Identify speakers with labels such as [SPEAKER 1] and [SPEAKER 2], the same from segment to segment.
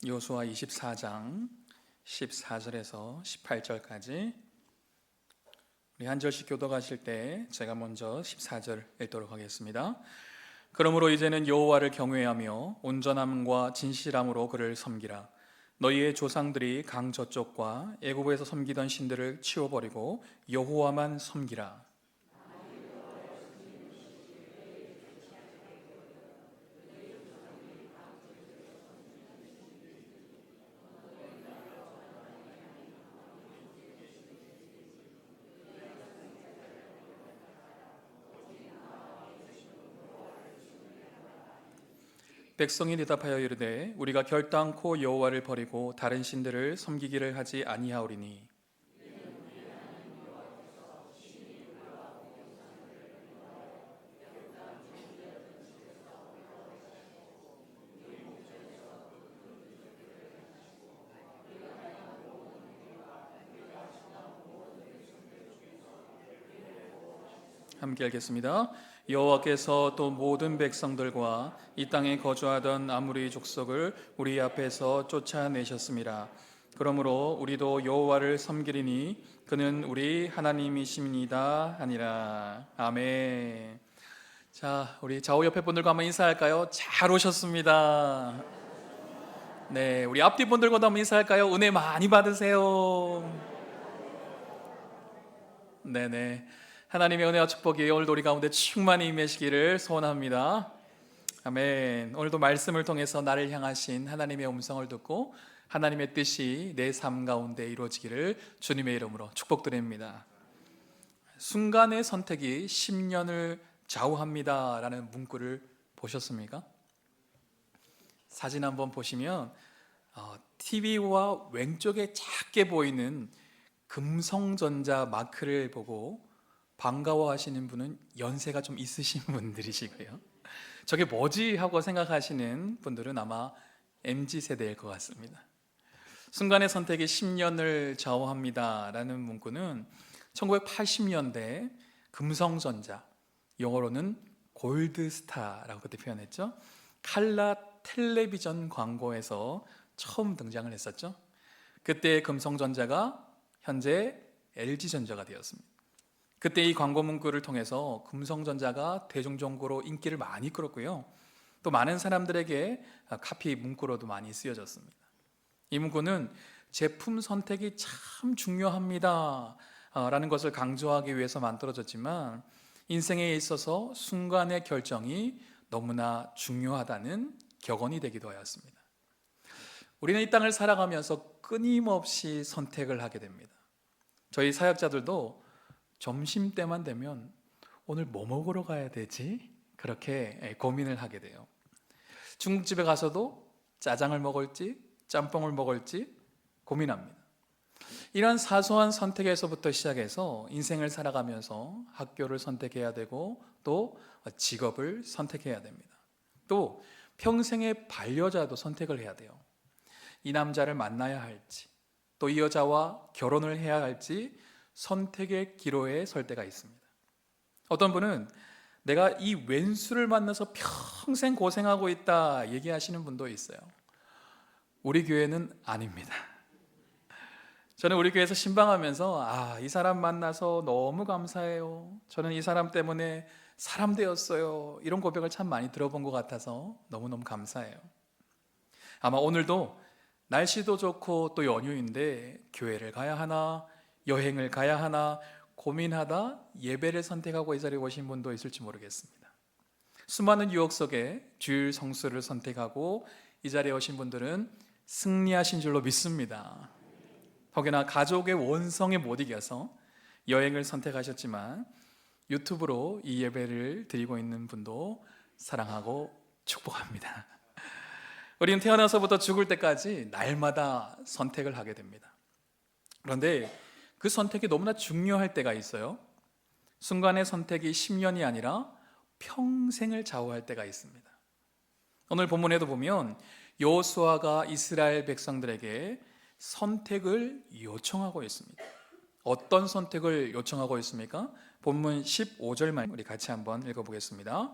[SPEAKER 1] 여호수아 24장 14절에서 18절까지 우리 한 절씩 교독하실 때 제가 먼저 14절 읽도록 하겠습니다. 그러므로 이제는 여호와를 경외하며 온전함과 진실함으로 그를 섬기라. 너희의 조상들이 강 저쪽과 애굽에서 섬기던 신들을 치워버리고 여호와만 섬기라. 백성이 대답하여 이르되 우리가 결단코 여호와를 버리고 다른 신들을 섬기기를 하지 아니하오리니 함께 읽겠습니다. 여호와께서 또 모든 백성들과 이 땅에 거주하던 아무리 족속을 우리 앞에서 쫓아내셨습니다. 그러므로 우리도 여호와를 섬기리니 그는 우리 하나님이십니다 하니라. 아멘. 자, 우리 좌우 옆에 분들과 한번 인사할까요? 잘 오셨습니다. 네, 우리 앞뒤 분들과도 한번 인사할까요? 은혜 많이 받으세요. 네네. 하나님의 은혜와 축복이 오늘도 우리 가운데 충만히 임하시기를 소원합니다. 아멘. 오늘도 말씀을 통해서 나를 향하신 하나님의 음성을 듣고 하나님의 뜻이 내 삶 가운데 이루어지기를 주님의 이름으로 축복드립니다. 순간의 선택이 10년을 좌우합니다 라는 문구를 보셨습니까? 사진 한번 보시면 TV와 왼쪽에 작게 보이는 금성전자 마크를 보고 반가워하시는 분은 연세가 좀 있으신 분들이시고요. 저게 뭐지 하고 생각하시는 분들은 아마 MZ세대일 것 같습니다. 순간의 선택이 10년을 좌우합니다 라는 문구는 1980년대 금성전자, 영어로는 골드스타라고 그때 표현했죠. 칼라 텔레비전 광고에서 처음 등장을 했었죠. 그때 금성전자가 현재 LG전자가 되었습니다. 그때 이 광고 문구를 통해서 금성전자가 대중적으로 인기를 많이 끌었고요. 또 많은 사람들에게 카피 문구로도 많이 쓰여졌습니다. 이 문구는 제품 선택이 참 중요합니다 라는 것을 강조하기 위해서 만들어졌지만 인생에 있어서 순간의 결정이 너무나 중요하다는 격언이 되기도 하였습니다. 우리는 이 땅을 살아가면서 끊임없이 선택을 하게 됩니다. 저희 사역자들도 점심때만 되면 오늘 뭐 먹으러 가야 되지? 그렇게 고민을 하게 돼요. 중국집에 가서도 짜장을 먹을지 짬뽕을 먹을지 고민합니다. 이런 사소한 선택에서부터 시작해서 인생을 살아가면서 학교를 선택해야 되고 또 직업을 선택해야 됩니다. 또 평생의 반려자도 선택을 해야 돼요. 이 남자를 만나야 할지 또 이 여자와 결혼을 해야 할지 선택의 기로에 설 때가 있습니다. 어떤 분은 내가 이 왼수를 만나서 평생 고생하고 있다 얘기하시는 분도 있어요. 우리 교회는 아닙니다. 저는 우리 교회에서 신방하면서 이 사람 만나서 너무 감사해요. 저는 이 사람 때문에 사람 되었어요. 이런 고백을 참 많이 들어본 것 같아서 너무너무 감사해요. 아마 오늘도 날씨도 좋고 또 연휴인데 교회를 가야 하나 여행을 가야 하나 고민하다 예배를 선택하고 이 자리에 오신 분도 있을지 모르겠습니다. 수많은 유혹 속에 주일 성수를 선택하고 이 자리에 오신 분들은 승리하신 줄로 믿습니다. 혹여나 가족의 원성에 못 이겨서 여행을 선택하셨지만 유튜브로 이 예배를 드리고 있는 분도 사랑하고 축복합니다. 우리는 태어나서부터 죽을 때까지 날마다 선택을 하게 됩니다. 그런데 그 선택이 너무나 중요할 때가 있어요. 순간의 선택이 10년이 아니라 평생을 좌우할 때가 있습니다. 오늘 본문에도 보면 여호수아가 이스라엘 백성들에게 선택을 요청하고 있습니다. 어떤 선택을 요청하고 있습니까? 본문 15절 말 우리 같이 한번 읽어보겠습니다.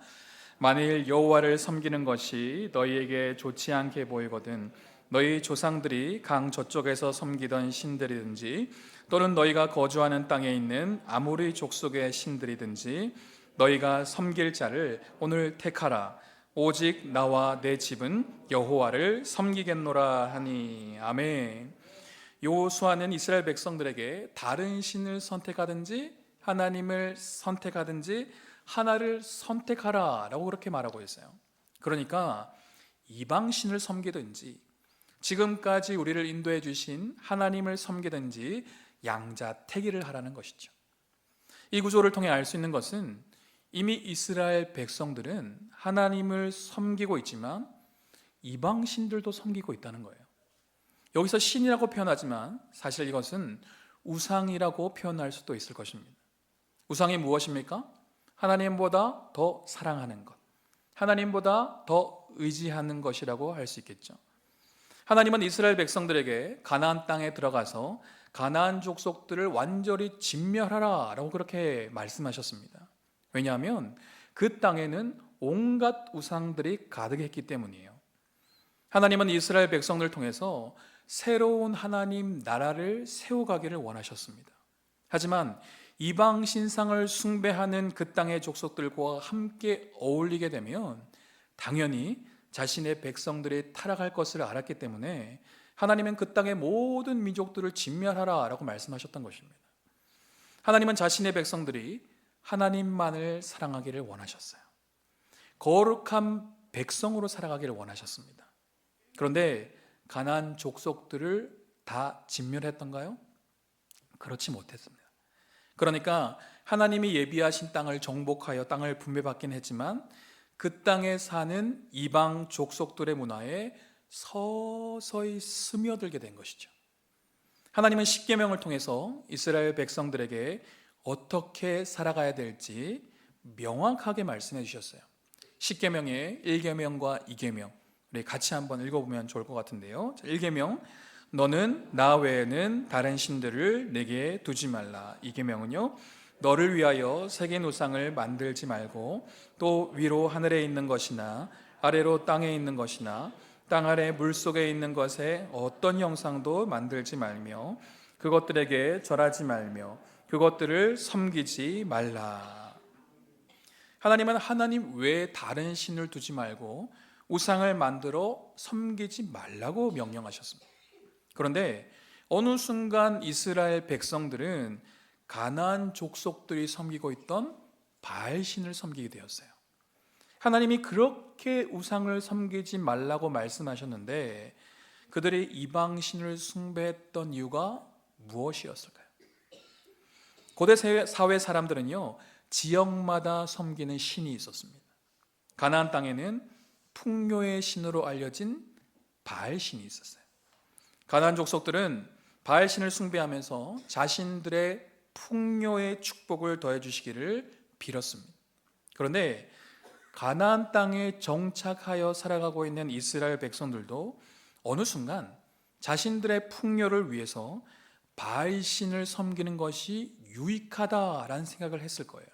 [SPEAKER 1] 만일 여호와를 섬기는 것이 너희에게 좋지 않게 보이거든 너희 조상들이 강 저쪽에서 섬기던 신들이든지 또는 너희가 거주하는 땅에 있는 아모리 족속의 신들이든지 너희가 섬길 자를 오늘 택하라. 오직 나와 내 집은 여호와를 섬기겠노라 하니. 아멘. 여호수아는 이스라엘 백성들에게 다른 신을 선택하든지 하나님을 선택하든지 하나를 선택하라 라고 그렇게 말하고 있어요. 그러니까 이방 신을 섬기든지 지금까지 우리를 인도해 주신 하나님을 섬기든지 양자택일을 하라는 것이죠. 이 구조를 통해 알 수 있는 것은 이미 이스라엘 백성들은 하나님을 섬기고 있지만 이방 신들도 섬기고 있다는 거예요. 여기서 신이라고 표현하지만 사실 이것은 우상이라고 표현할 수도 있을 것입니다. 우상이 무엇입니까? 하나님보다 더 사랑하는 것, 하나님보다 더 의지하는 것이라고 할 수 있겠죠. 하나님은 이스라엘 백성들에게 가나안 땅에 들어가서 가나안 족속들을 완전히 진멸하라 라고 그렇게 말씀하셨습니다. 왜냐하면 그 땅에는 온갖 우상들이 가득했기 때문이에요. 하나님은 이스라엘 백성들을 통해서 새로운 하나님 나라를 세워가기를 원하셨습니다. 하지만 이방 신상을 숭배하는 그 땅의 족속들과 함께 어울리게 되면 당연히 자신의 백성들이 타락할 것을 알았기 때문에 하나님은 그 땅의 모든 민족들을 진멸하라 라고 말씀하셨던 것입니다. 하나님은 자신의 백성들이 하나님만을 사랑하기를 원하셨어요. 거룩한 백성으로 살아가기를 원하셨습니다. 그런데 가나안 족속들을 다 진멸했던가요? 그렇지 못했습니다. 그러니까 하나님이 예비하신 땅을 정복하여 땅을 분배받긴 했지만 그 땅에 사는 이방 족속들의 문화에 서서히 스며들게 된 것이죠. 하나님은 십계명을 통해서 이스라엘 백성들에게 어떻게 살아가야 될지 명확하게 말씀해 주셨어요. 십계명의 1계명과 2계명 우리 같이 한번 읽어보면 좋을 것 같은데요. 1계명 너는 나 외에는 다른 신들을 내게 두지 말라. 2계명은요 너를 위하여 새긴 우상을 만들지 말고 또 위로 하늘에 있는 것이나 아래로 땅에 있는 것이나 땅 아래 물속에 있는 것에 어떤 형상도 만들지 말며 그것들에게 절하지 말며 그것들을 섬기지 말라. 하나님은 하나님 외에 다른 신을 두지 말고 우상을 만들어 섬기지 말라고 명령하셨습니다. 그런데 어느 순간 이스라엘 백성들은 가나안 족속들이 섬기고 있던 바알신을 섬기게 되었어요. 하나님이 그렇게 우상을 섬기지 말라고 말씀하셨는데 그들이 이방신을 숭배했던 이유가 무엇이었을까요? 고대 사회 사람들은요 지역마다 섬기는 신이 있었습니다. 가나안 땅에는 풍요의 신으로 알려진 바알신이 있었어요. 가나안 족속들은 바알신을 숭배하면서 자신들의 풍요의 축복을 더해 주시기를 빌었습니다. 그런데 가나안 땅에 정착하여 살아가고 있는 이스라엘 백성들도 어느 순간 자신들의 풍요를 위해서 바알신을 섬기는 것이 유익하다라는 생각을 했을 거예요.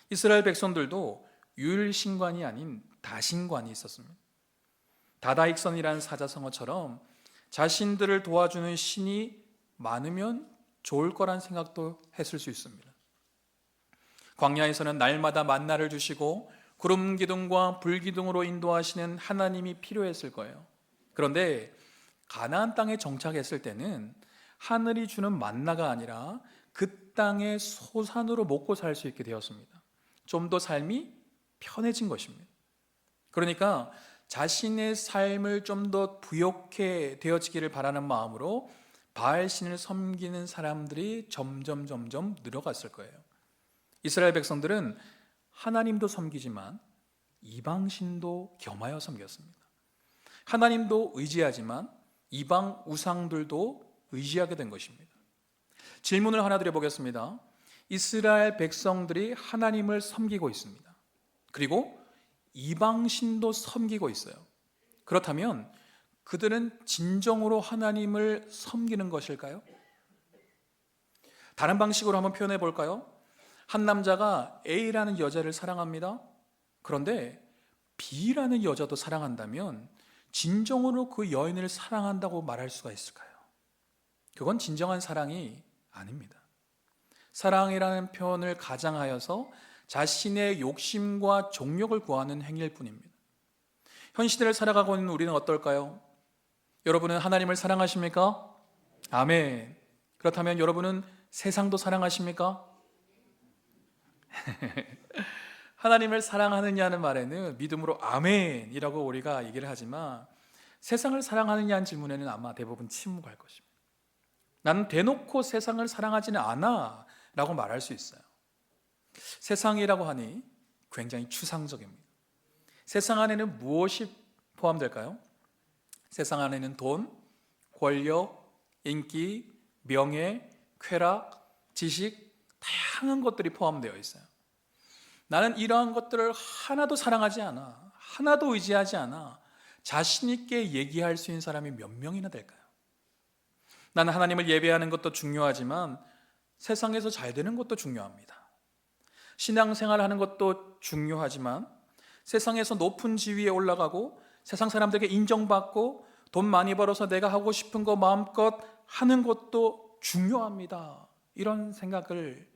[SPEAKER 1] 이스라엘 백성들도 유일신관이 아닌 다신관이 있었습니다. 다다익선이라는 사자성어처럼 자신들을 도와주는 신이 많으면 좋을 거란 생각도 했을 수 있습니다. 광야에서는 날마다 만나를 주시고 구름 기둥과 불 기둥으로 인도하시는 하나님이 필요했을 거예요. 그런데 가나안 땅에 정착했을 때는 하늘이 주는 만나가 아니라 그 땅의 소산으로 먹고 살 수 있게 되었습니다. 좀 더 삶이 편해진 것입니다. 그러니까 자신의 삶을 좀 더 부욕해 되어지기를 바라는 마음으로 바알신을 섬기는 사람들이 점점 늘어갔을 거예요. 이스라엘 백성들은 하나님도 섬기지만 이방신도 겸하여 섬겼습니다. 하나님도 의지하지만 이방 우상들도 의지하게 된 것입니다. 질문을 하나 드려보겠습니다. 이스라엘 백성들이 하나님을 섬기고 있습니다. 그리고 이방신도 섬기고 있어요. 그렇다면 그들은 진정으로 하나님을 섬기는 것일까요? 다른 방식으로 한번 표현해 볼까요? 한 남자가 A라는 여자를 사랑합니다. 그런데 B라는 여자도 사랑한다면 진정으로 그 여인을 사랑한다고 말할 수가 있을까요? 그건 진정한 사랑이 아닙니다. 사랑이라는 표현을 가장하여서 자신의 욕심과 종욕을 구하는 행위일 뿐입니다. 현 시대를 살아가고 있는 우리는 어떨까요? 여러분은 하나님을 사랑하십니까? 아멘. 그렇다면 여러분은 세상도 사랑하십니까? 하나님을 사랑하느냐는 말에는 믿음으로 아멘이라고 우리가 얘기를 하지만 세상을 사랑하느냐는 질문에는 아마 대부분 침묵할 것입니다. 나는 대놓고 세상을 사랑하지는 않아 라고 말할 수 있어요. 세상이라고 하니 굉장히 추상적입니다. 세상 안에는 무엇이 포함될까요? 세상 안에는 돈, 권력, 인기, 명예, 쾌락, 지식, 다양한 것들이 포함되어 있어요. 나는 이러한 것들을 하나도 사랑하지 않아, 하나도 의지하지 않아 자신 있게 얘기할 수 있는 사람이 몇 명이나 될까요? 나는 하나님을 예배하는 것도 중요하지만 세상에서 잘 되는 것도 중요합니다. 신앙생활 하는 것도 중요하지만 세상에서 높은 지위에 올라가고 세상 사람들에게 인정받고 돈 많이 벌어서 내가 하고 싶은 거 마음껏 하는 것도 중요합니다. 이런 생각을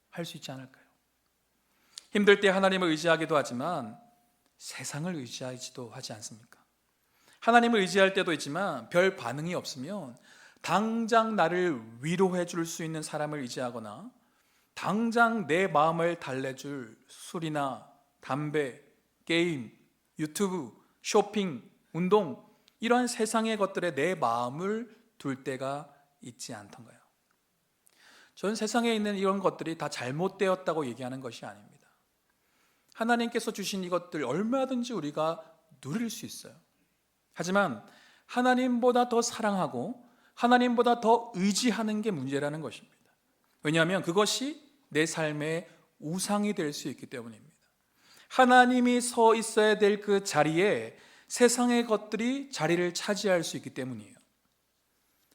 [SPEAKER 1] 할 수 있지 않을까요? 힘들 때 하나님을 의지하기도 하지만 세상을 의지하지도 하지 않습니까? 하나님을 의지할 때도 있지만 별 반응이 없으면 당장 나를 위로해 줄 수 있는 사람을 의지하거나 당장 내 마음을 달래줄 술이나 담배, 게임, 유튜브, 쇼핑, 운동 이러한 세상의 것들에 내 마음을 둘 때가 있지 않던가요? 전 세상에 있는 이런 것들이 다 잘못되었다고 얘기하는 것이 아닙니다. 하나님께서 주신 이것들 얼마든지 우리가 누릴 수 있어요. 하지만 하나님보다 더 사랑하고 하나님보다 더 의지하는 게 문제라는 것입니다. 왜냐하면 그것이 내 삶의 우상이 될 수 있기 때문입니다. 하나님이 서 있어야 될 그 자리에 세상의 것들이 자리를 차지할 수 있기 때문이에요.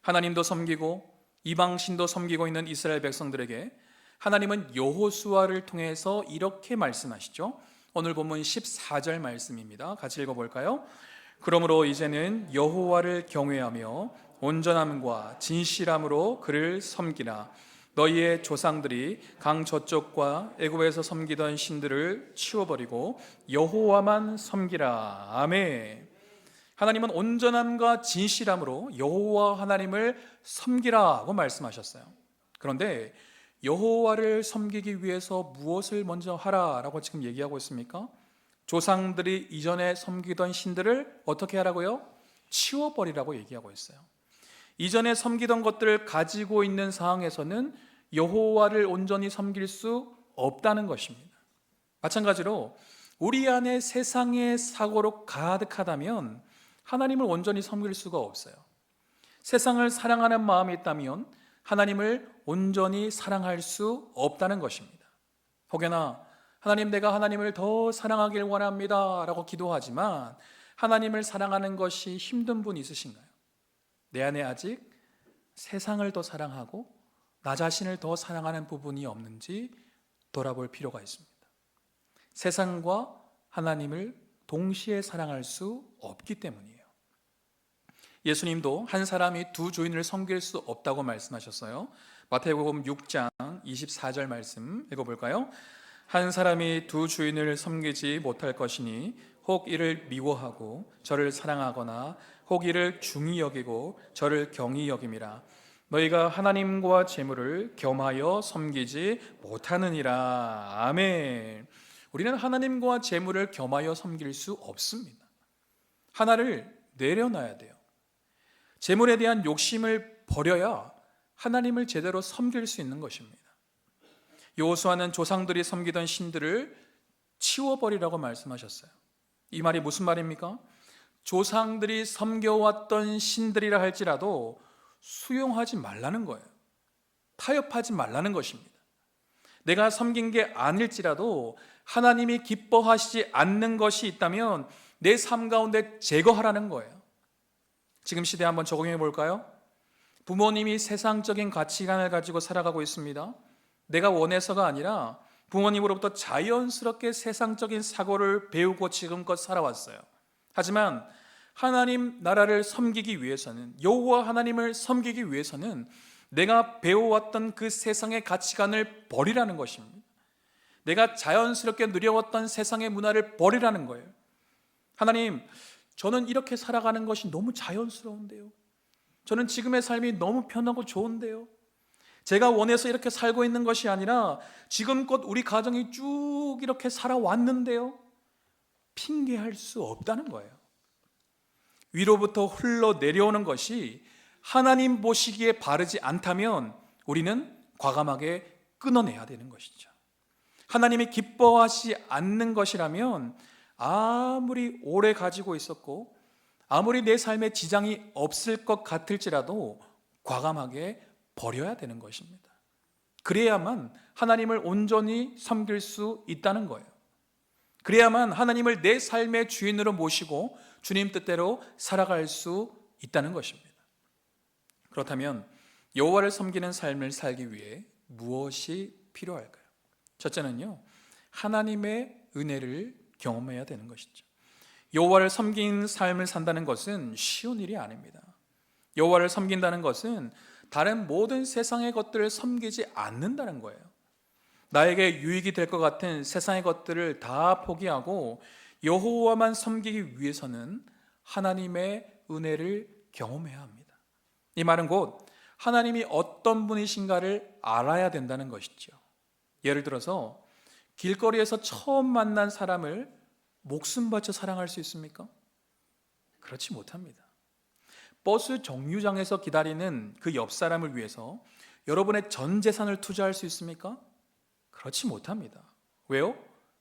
[SPEAKER 1] 하나님도 섬기고 이방신도 섬기고 있는 이스라엘 백성들에게 하나님은 여호수아를 통해서 이렇게 말씀하시죠. 오늘 본문 14절 말씀입니다. 같이 읽어볼까요? 그러므로 이제는 여호와를 경외하며 온전함과 진실함으로 그를 섬기라. 너희의 조상들이 강 저쪽과 애굽에서 섬기던 신들을 치워버리고 여호와만 섬기라. 아멘. 하나님은 온전함과 진실함으로 여호와 하나님을 섬기라고 말씀하셨어요. 그런데 여호와를 섬기기 위해서 무엇을 먼저 하라라고 지금 얘기하고 있습니까? 조상들이 이전에 섬기던 신들을 어떻게 하라고요? 치워버리라고 얘기하고 있어요. 이전에 섬기던 것들을 가지고 있는 상황에서는 여호와를 온전히 섬길 수 없다는 것입니다. 마찬가지로 우리 안에 세상의 사고로 가득하다면 하나님을 온전히 섬길 수가 없어요. 세상을 사랑하는 마음이 있다면 하나님을 온전히 사랑할 수 없다는 것입니다. 혹여나 하나님, 내가 하나님을 더 사랑하길 원합니다 라고 기도하지만 하나님을 사랑하는 것이 힘든 분 있으신가요? 내 안에 아직 세상을 더 사랑하고 나 자신을 더 사랑하는 부분이 없는지 돌아볼 필요가 있습니다. 세상과 하나님을 동시에 사랑할 수 없기 때문이에요. 예수님도 한 사람이 두 주인을 섬길 수 없다고 말씀하셨어요. 마태복음 6장 24절 말씀 읽어볼까요? 한 사람이 두 주인을 섬기지 못할 것이니 혹 이를 미워하고 저를 사랑하거나 혹 이를 중히 여기고 저를 경히 여김이라. 너희가 하나님과 재물을 겸하여 섬기지 못하느니라. 아멘. 우리는 하나님과 재물을 겸하여 섬길 수 없습니다. 하나를 내려놔야 돼요. 재물에 대한 욕심을 버려야 하나님을 제대로 섬길 수 있는 것입니다. 여호수아는 조상들이 섬기던 신들을 치워버리라고 말씀하셨어요. 이 말이 무슨 말입니까? 조상들이 섬겨왔던 신들이라 할지라도 수용하지 말라는 거예요. 타협하지 말라는 것입니다. 내가 섬긴 게 아닐지라도 하나님이 기뻐하시지 않는 것이 있다면 내 삶 가운데 제거하라는 거예요. 지금 시대에 한번 적용해 볼까요? 부모님이 세상적인 가치관을 가지고 살아가고 있습니다. 내가 원해서가 아니라 부모님으로부터 자연스럽게 세상적인 사고를 배우고 지금껏 살아왔어요. 하지만 하나님 나라를 섬기기 위해서는, 여호와 하나님을 섬기기 위해서는 내가 배워왔던 그 세상의 가치관을 버리라는 것입니다. 내가 자연스럽게 누려왔던 세상의 문화를 버리라는 거예요. 하나님, 저는 이렇게 살아가는 것이 너무 자연스러운데요. 저는 지금의 삶이 너무 편하고 좋은데요. 제가 원해서 이렇게 살고 있는 것이 아니라 지금껏 우리 가정이 쭉 이렇게 살아왔는데요. 핑계할 수 없다는 거예요. 위로부터 흘러내려오는 것이 하나님 보시기에 바르지 않다면 우리는 과감하게 끊어내야 되는 것이죠. 하나님이 기뻐하지 않는 것이라면 아무리 오래 가지고 있었고 아무리 내 삶에 지장이 없을 것 같을지라도 과감하게 버려야 되는 것입니다. 그래야만 하나님을 온전히 섬길 수 있다는 거예요. 그래야만 하나님을 내 삶의 주인으로 모시고 주님 뜻대로 살아갈 수 있다는 것입니다. 그렇다면 여호와를 섬기는 삶을 살기 위해 무엇이 필요할까요? 첫째는요, 하나님의 은혜를 경험해야 되는 것이죠. 여호와를 섬기는 삶을 산다는 것은 쉬운 일이 아닙니다. 여호와를 섬긴다는 것은 다른 모든 세상의 것들을 섬기지 않는다는 거예요. 나에게 유익이 될 것 같은 세상의 것들을 다 포기하고 여호와만 섬기기 위해서는 하나님의 은혜를 경험해야 합니다. 이 말은 곧 하나님이 어떤 분이신가를 알아야 된다는 것이죠. 예를 들어서 길거리에서 처음 만난 사람을 목숨 바쳐 사랑할 수 있습니까? 그렇지 못합니다. 버스 정류장에서 기다리는 그 옆 사람을 위해서 여러분의 전 재산을 투자할 수 있습니까? 그렇지 못합니다. 왜요?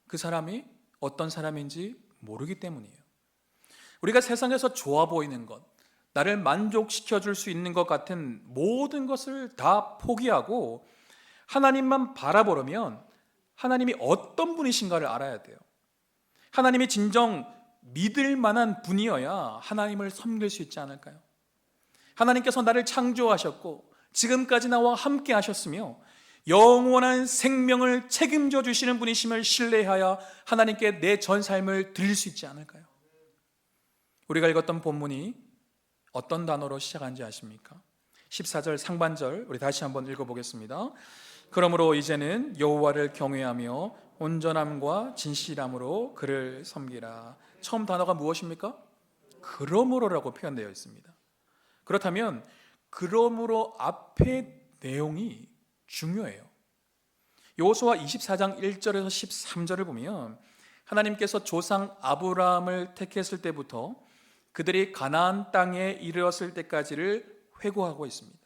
[SPEAKER 1] 그 사람이 어떤 사람인지 모르기 때문이에요. 우리가 세상에서 좋아 보이는 것, 나를 만족시켜 줄 수 있는 것 같은 모든 것을 다 포기하고 하나님만 바라보려면 하나님이 어떤 분이신가를 알아야 돼요. 하나님이 진정 믿을 만한 분이어야 하나님을 섬길 수 있지 않을까요? 하나님께서 나를 창조하셨고 지금까지 나와 함께 하셨으며 영원한 생명을 책임져 주시는 분이심을 신뢰하여 하나님께 내 전 삶을 드릴 수 있지 않을까요? 우리가 읽었던 본문이 어떤 단어로 시작한지 아십니까? 14절 상반절 우리 다시 한번 읽어보겠습니다. 그러므로 이제는 여호와를 경외하며 온전함과 진실함으로 그를 섬기라. 처음 단어가 무엇입니까? 그러므로라고 표현되어 있습니다. 그렇다면 그러므로 앞의 내용이 중요해요. 여호수아 24장 1절에서 13절을 보면 하나님께서 조상 아브라함을 택했을 때부터 그들이 가나안 땅에 이르렀을 때까지를 회고하고 있습니다.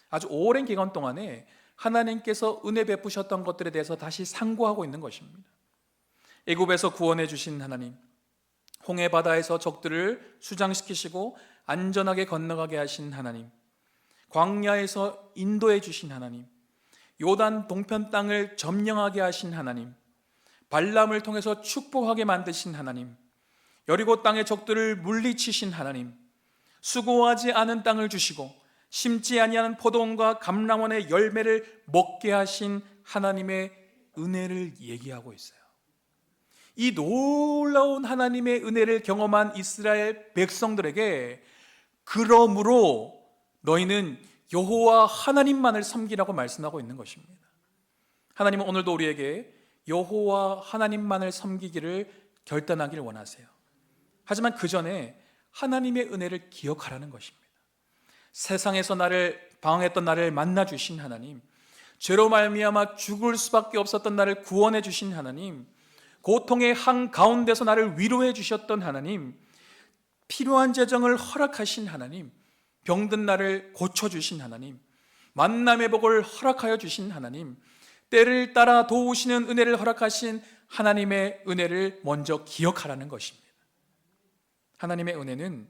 [SPEAKER 1] 아주 오랜 기간 동안에 하나님께서 은혜 베푸셨던 것들에 대해서 다시 상고하고 있는 것입니다. 애굽에서 구원해 주신 하나님, 홍해 바다에서 적들을 수장시키시고 안전하게 건너가게 하신 하나님, 광야에서 인도해 주신 하나님, 요단 동편 땅을 점령하게 하신 하나님, 발람을 통해서 축복하게 만드신 하나님, 여리고 땅의 적들을 물리치신 하나님, 수고하지 않은 땅을 주시고 심지 아니하는 포도원과 감람원의 열매를 먹게 하신 하나님의 은혜를 얘기하고 있어요. 이 놀라운 하나님의 은혜를 경험한 이스라엘 백성들에게 그러므로 너희는 여호와 하나님만을 섬기라고 말씀하고 있는 것입니다. 하나님은 오늘도 우리에게 여호와 하나님만을 섬기기를 결단하기를 원하세요. 하지만 그 전에 하나님의 은혜를 기억하라는 것입니다. 세상에서 나를 방황했던 나를 만나 주신 하나님, 죄로 말미암아 죽을 수밖에 없었던 나를 구원해 주신 하나님, 고통의 한가운데서 나를 위로해 주셨던 하나님, 필요한 재정을 허락하신 하나님, 병든 나를 고쳐주신 하나님, 만남의 복을 허락하여 주신 하나님, 때를 따라 도우시는 은혜를 허락하신 하나님의 은혜를 먼저 기억하라는 것입니다. 하나님의 은혜는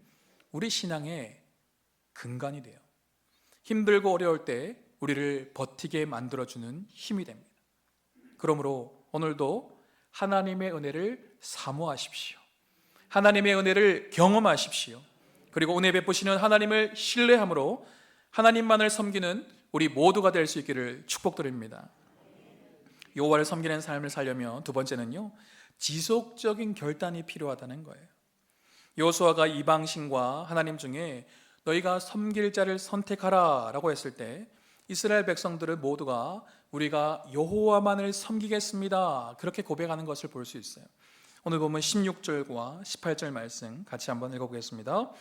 [SPEAKER 1] 우리 신앙의 근간이 돼요. 힘들고 어려울 때 우리를 버티게 만들어주는 힘이 됩니다. 그러므로 오늘도 하나님의 은혜를 사모하십시오. 하나님의 은혜를 경험하십시오. 그리고 은혜 베푸시는 하나님을 신뢰함으로 하나님만을 섬기는 우리 모두가 될 수 있기를 축복드립니다. 여호와를 섬기는 삶을 살려면 두 번째는요, 지속적인 결단이 필요하다는 거예요. 여호수아가 이방신과 하나님 중에 너희가 섬길 자를 선택하라 라고 했을 때 이스라엘 백성들은 모두가 우리가 여호와만을 섬기겠습니다 그렇게 고백하는 것을 볼 수 있어요. 오늘 보면 16절과 18절 말씀 같이 한번 읽어보겠습니다.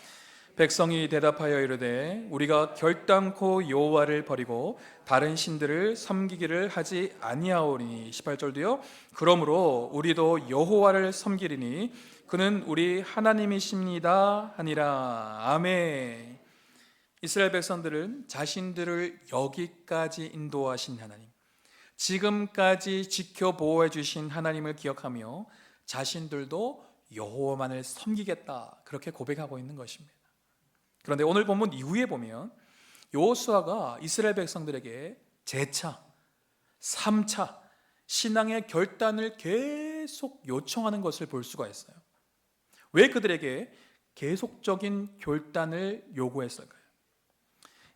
[SPEAKER 1] 백성이 대답하여 이르되 우리가 결단코 여호와를 버리고 다른 신들을 섬기기를 하지 아니하오니 18절도요. 그러므로 우리도 여호와를 섬기리니 그는 우리 하나님이십니다 하니라. 아멘. 이스라엘 백성들은 자신들을 여기까지 인도하신 하나님, 지금까지 지켜보호해 주신 하나님을 기억하며 자신들도 여호와만을 섬기겠다 그렇게 고백하고 있는 것입니다. 그런데 오늘 본문 이후에 보면 여호수아가 이스라엘 백성들에게 재차, 3차 신앙의 결단을 계속 요청하는 것을 볼 수가 있어요. 왜 그들에게 계속적인 결단을 요구했을까요?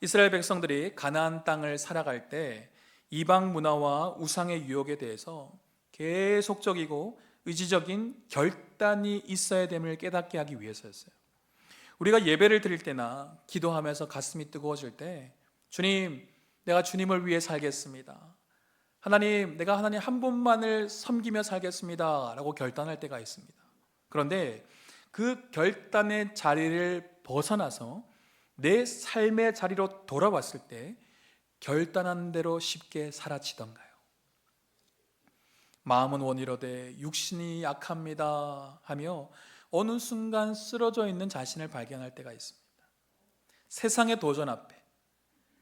[SPEAKER 1] 이스라엘 백성들이 가나안 땅을 살아갈 때 이방 문화와 우상의 유혹에 대해서 계속적이고 의지적인 결단이 있어야 됨을 깨닫게 하기 위해서였어요. 우리가 예배를 드릴 때나 기도하면서 가슴이 뜨거워질 때 주님, 내가 주님을 위해 살겠습니다. 하나님, 내가 하나님 한 분만을 섬기며 살겠습니다 라고 결단할 때가 있습니다. 그런데 그 결단의 자리를 벗어나서 내 삶의 자리로 돌아왔을 때 결단한 대로 쉽게 사라지던가요? 마음은 원이로되 육신이 약합니다 하며 어느 순간 쓰러져 있는 자신을 발견할 때가 있습니다. 세상의 도전 앞에,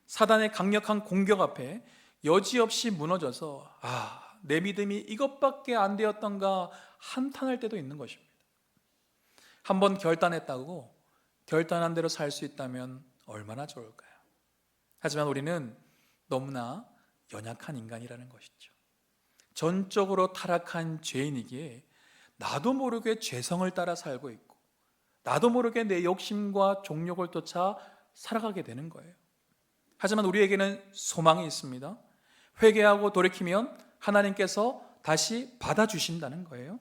[SPEAKER 1] 사단의 강력한 공격 앞에 여지없이 무너져서 내 믿음이 이것밖에 안 되었던가 한탄할 때도 있는 것입니다. 한번 결단했다고 결단한 대로 살 수 있다면 얼마나 좋을까요? 하지만 우리는 너무나 연약한 인간이라는 것이죠. 전적으로 타락한 죄인이기에 나도 모르게 죄성을 따라 살고 있고 나도 모르게 내 욕심과 종욕을 쫓아 살아가게 되는 거예요. 하지만 우리에게는 소망이 있습니다. 회개하고 돌이키면 하나님께서 다시 받아주신다는 거예요.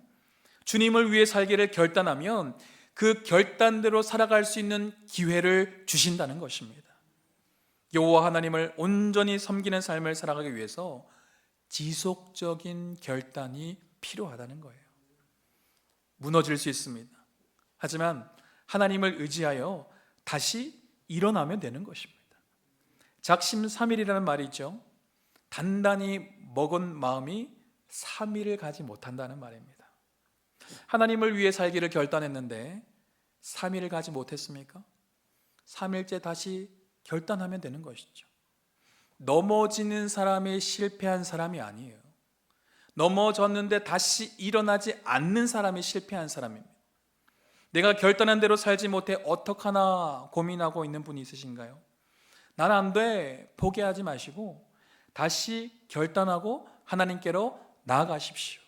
[SPEAKER 1] 주님을 위해 살기를 결단하면 그 결단대로 살아갈 수 있는 기회를 주신다는 것입니다. 여호와 하나님을 온전히 섬기는 삶을 살아가기 위해서 지속적인 결단이 필요하다는 거예요. 무너질 수 있습니다. 하지만 하나님을 의지하여 다시 일어나면 되는 것입니다. 작심삼일이라는 말이죠. 단단히 먹은 마음이 3일을 가지 못한다는 말입니다. 하나님을 위해 살기를 결단했는데 3일을 가지 못했습니까? 3일째 다시 결단하면 되는 것이죠. 넘어지는 사람이 실패한 사람이 아니에요. 넘어졌는데 다시 일어나지 않는 사람이 실패한 사람입니다. 내가 결단한 대로 살지 못해 어떡하나 고민하고 있는 분이 있으신가요? 난 안 돼, 포기하지 마시고 다시 결단하고 하나님께로 나아가십시오.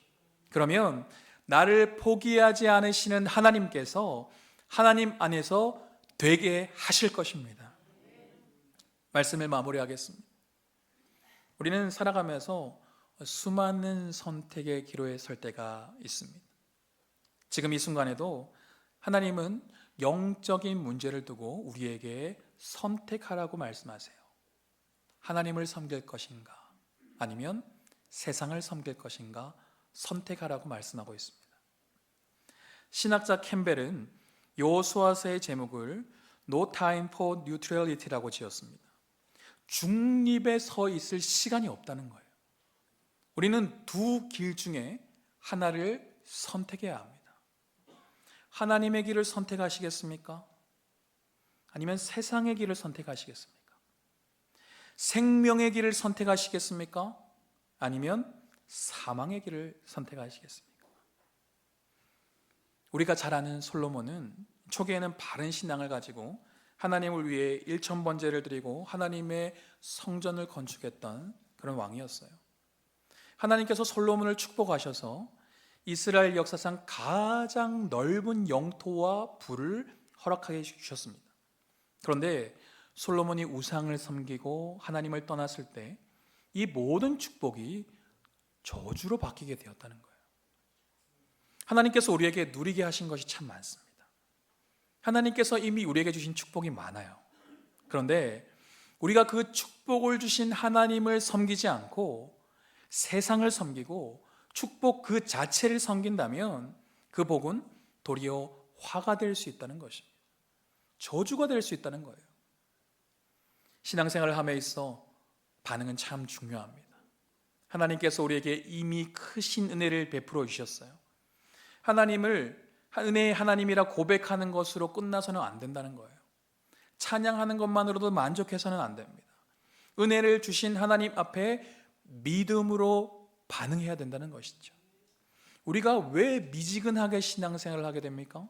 [SPEAKER 1] 그러면 나를 포기하지 않으시는 하나님께서 하나님 안에서 되게 하실 것입니다. 말씀을 마무리하겠습니다. 우리는 살아가면서 수많은 선택의 기로에 설 때가 있습니다. 지금 이 순간에도 하나님은 영적인 문제를 두고 우리에게 선택하라고 말씀하세요. 하나님을 섬길 것인가 아니면 세상을 섬길 것인가 선택하라고 말씀하고 있습니다. 신학자 캠벨은 여호수아서의 제목을 No Time for Neutrality라고 지었습니다. 중립에 서 있을 시간이 없다는 거예요. 우리는 두 길 중에 하나를 선택해야 합니다. 하나님의 길을 선택하시겠습니까? 아니면 세상의 길을 선택하시겠습니까? 생명의 길을 선택하시겠습니까? 아니면 사망의 길을 선택하시겠습니까? 우리가 잘 아는 솔로몬은 초기에는 바른 신앙을 가지고 하나님을 위해 일천번제를 드리고 하나님의 성전을 건축했던 그런 왕이었어요. 하나님께서 솔로몬을 축복하셔서 이스라엘 역사상 가장 넓은 영토와 부를 허락하게 주셨습니다. 그런데 솔로몬이 우상을 섬기고 하나님을 떠났을 때 이 모든 축복이 저주로 바뀌게 되었다는 거예요. 하나님께서 우리에게 누리게 하신 것이 참 많습니다. 하나님께서 이미 우리에게 주신 축복이 많아요. 그런데 우리가 그 축복을 주신 하나님을 섬기지 않고 세상을 섬기고 축복 그 자체를 섬긴다면 그 복은 도리어 화가 될 수 있다는 것입니다. 저주가 될 수 있다는 거예요. 신앙생활을 함에 있어 반응은 참 중요합니다. 하나님께서 우리에게 이미 크신 은혜를 베풀어 주셨어요. 하나님을 은혜의 하나님이라 고백하는 것으로 끝나서는 안 된다는 거예요. 찬양하는 것만으로도 만족해서는 안 됩니다. 은혜를 주신 하나님 앞에 믿음으로 반응해야 된다는 것이죠. 우리가 왜 미지근하게 신앙생활을 하게 됩니까?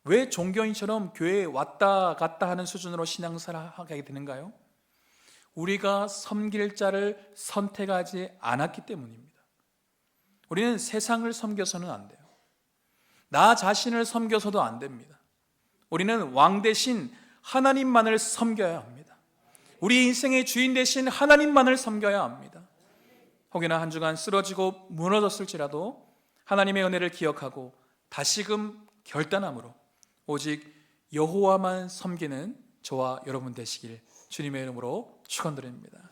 [SPEAKER 1] 왜 종교인처럼 교회에 왔다 갔다 하는 수준으로 신앙생활을 하게 되는가요? 우리가 섬길 자를 선택하지 않았기 때문입니다. 우리는 세상을 섬겨서는 안 돼요. 나 자신을 섬겨서도 안 됩니다. 우리는 왕 대신 하나님만을 섬겨야 합니다. 우리 인생의 주인 대신 하나님만을 섬겨야 합니다. 혹여나 한 주간 쓰러지고 무너졌을지라도 하나님의 은혜를 기억하고 다시금 결단함으로 오직 여호와만 섬기는 저와 여러분 되시길 주님의 이름으로 축원드립니다.